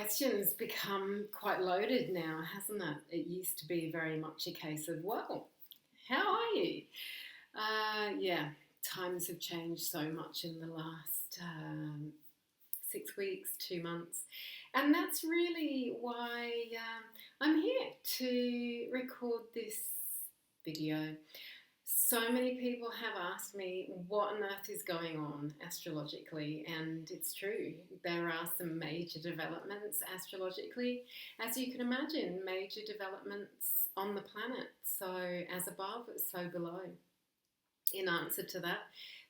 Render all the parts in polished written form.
question's become quite loaded now, hasn't it? It used to be very much a case of, well, how are you? Yeah, times have changed so much in the last 6 weeks, 2 months. And that's really why I'm here to record this video. So many people have asked me what on earth is going on astrologically, and it's true. There are some major developments astrologically. As you can imagine, major developments on the planet. So as above, so below. In answer to that,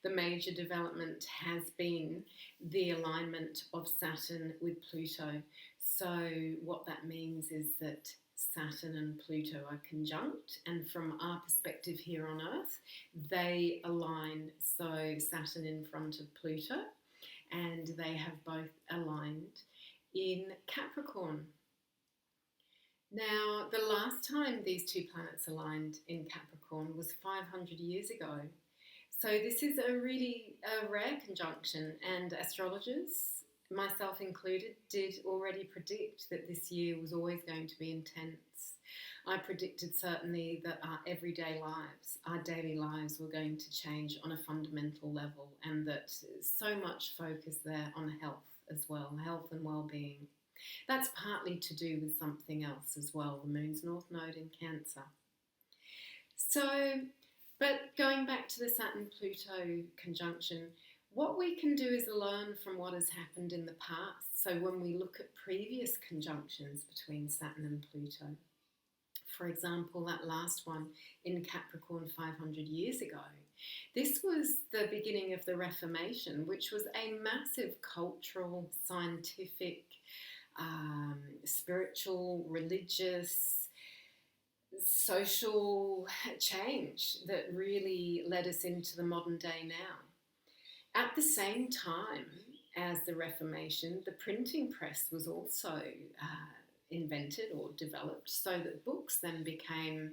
the major development has been the alignment of Saturn with Pluto. So what that means is that Saturn and Pluto are conjunct, and from our perspective here on Earth, they align. So Saturn in front of Pluto, and they have both aligned in Capricorn. Now, the last time these two planets aligned in Capricorn was 500 years ago. So this is a really rare conjunction, and astrologers, myself included, did already predict that this year was always going to be intense. I predicted certainly that our everyday lives, our daily lives, were going to change on a fundamental level, and that so much focus there on health as well, health and well-being. That's partly to do with something else as well, the moon's north node in Cancer. So, but going back to the Saturn-Pluto conjunction, what we can do is learn from what has happened in the past. So when we look at previous conjunctions between Saturn and Pluto, for example, that last one in Capricorn 500 years ago, this was the beginning of the Reformation, which was a massive cultural, scientific, spiritual, religious, social change that really led us into the modern day now. At the same time as the Reformation, the printing press was also invented or developed, so that books then became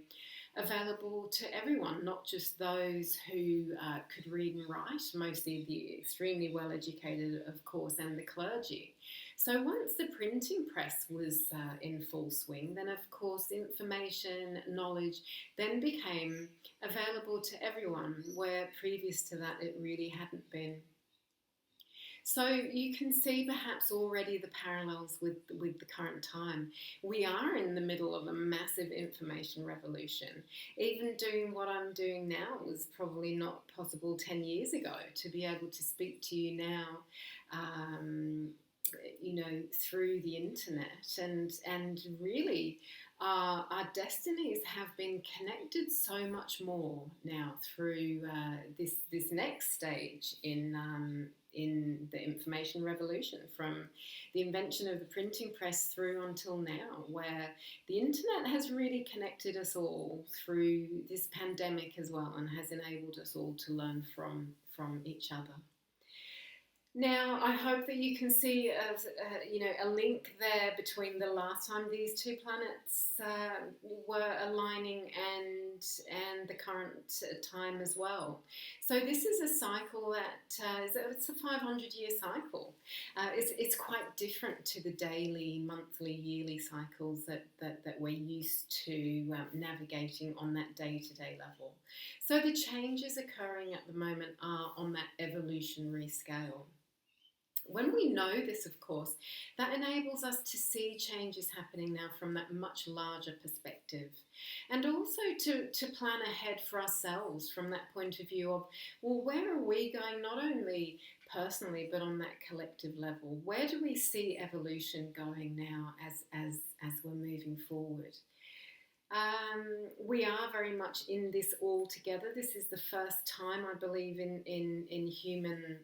available to everyone, not just those who could read and write, mostly the extremely well educated, of course, and the clergy. So once the printing press was in full swing, then of course information, knowledge then became available to everyone, where previous to that it really hadn't been. So you can see perhaps already the parallels with the current time. We are in the middle of a massive information revolution. Even doing what I'm doing now was probably not possible 10 years ago. To be able to speak to you now, through the internet, and really our destinies have been connected so much more now through this next stage in the information revolution, from the invention of the printing press through until now, where the internet has really connected us all through this pandemic as well, and has enabled us all to learn from each other. Now, I hope that you can see a link there between the last time these two planets were aligning and the current time as well. So this is a cycle that it's a 500-year cycle. It's quite different to the daily, monthly, yearly cycles that we're used to navigating on that day-to-day level. So the changes occurring at the moment are on that evolutionary scale. When we know this, of course, that enables us to see changes happening now from that much larger perspective, and also to plan ahead for ourselves from that point of view of, well, where are we going, not only personally but on that collective level? Where do we see evolution going now as we're moving forward? We are very much in this all together. This is the first time, I believe, in human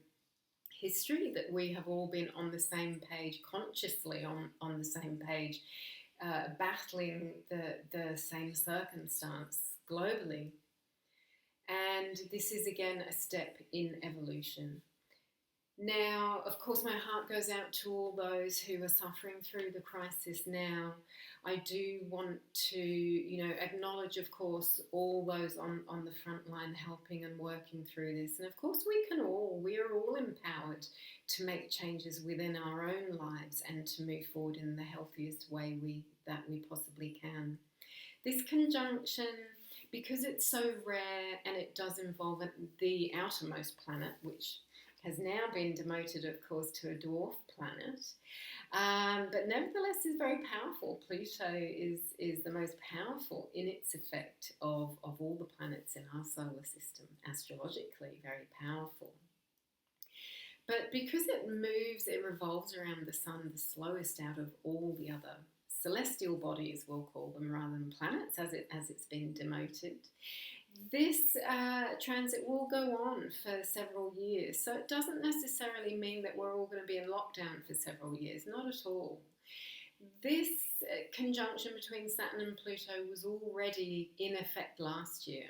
history that we have all been on the same page, consciously on the same page, battling the same circumstance globally. And this is again a step in evolution. Now, of course, my heart goes out to all those who are suffering through the crisis now. I do want to, acknowledge, of course, all those on the front line helping and working through this. And of course, we are all empowered to make changes within our own lives and to move forward in the healthiest way that we possibly can. This conjunction, because it's so rare and it does involve the outermost planet, which has now been demoted, of course, to a dwarf planet, but nevertheless is very powerful. Pluto is the most powerful in its effect of all the planets in our solar system, astrologically very powerful. But because it revolves around the sun, the slowest out of all the other celestial bodies, we'll call them, rather than planets, as it's been demoted. This transit will go on for several years, so it doesn't necessarily mean that we're all going to be in lockdown for several years, not at all. This conjunction between Saturn and Pluto was already in effect last year.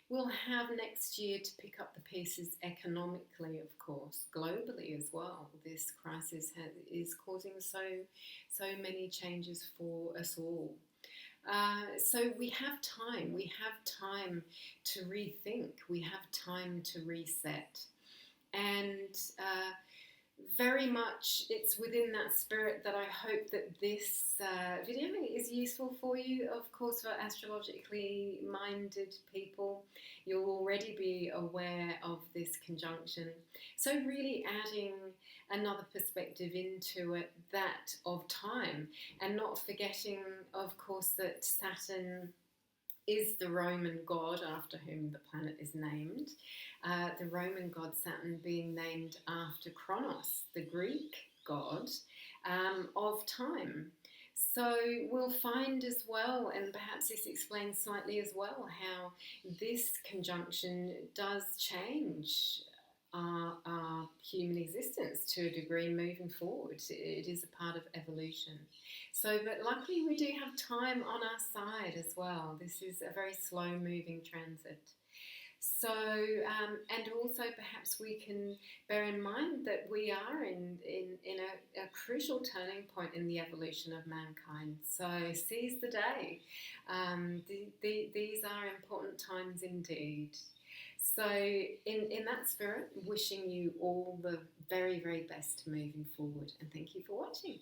We'll have next year to pick up the pieces economically, of course, globally as well. This crisis is causing so many changes for us all. So we have time. We have time to rethink. We have time to reset. And very much it's within that spirit that I hope that this video is useful for you. Of course, for astrologically minded people, you'll already be aware of this conjunction. So really adding another perspective into it, that of time, and not forgetting, of course, that Saturn is the Roman god after whom the planet is named. The Roman god Saturn being named after Kronos, the Greek god of time. So we'll find as well, and perhaps this explains slightly as well, how this conjunction does change our human existence to a degree moving forward. It is a part of evolution. So, but luckily we do have time on our side as well. This is a very slow moving transit. So, and also perhaps we can bear in mind that we are in a crucial turning point in the evolution of mankind. So seize the day. These are important times indeed. So in that spirit, wishing you all the very, very best moving forward, and thank you for watching.